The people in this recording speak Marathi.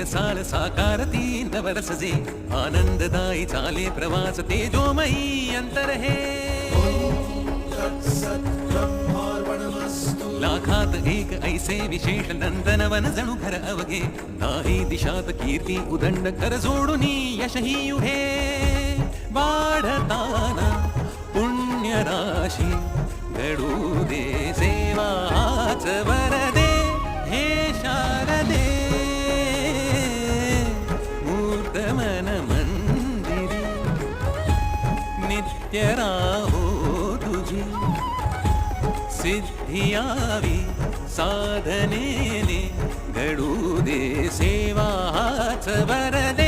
रसाळ साकारती नवरस जे आनंददायी चाले प्रवास तेजोमयी अंतर हे लाखात एक ऐसे विशेष नंदनवन जणू खर अवघे नाही दिशात कीर्ती उदंड कर जोडून यशही उभे वाढताना पुण्य राशी घडू दे सेवाच वरदे हे शारदे मूर्त मन मंदिरी नित्य राहो तुझी सिद्धी यावी साधनेने घडू दे सेवाच वरदे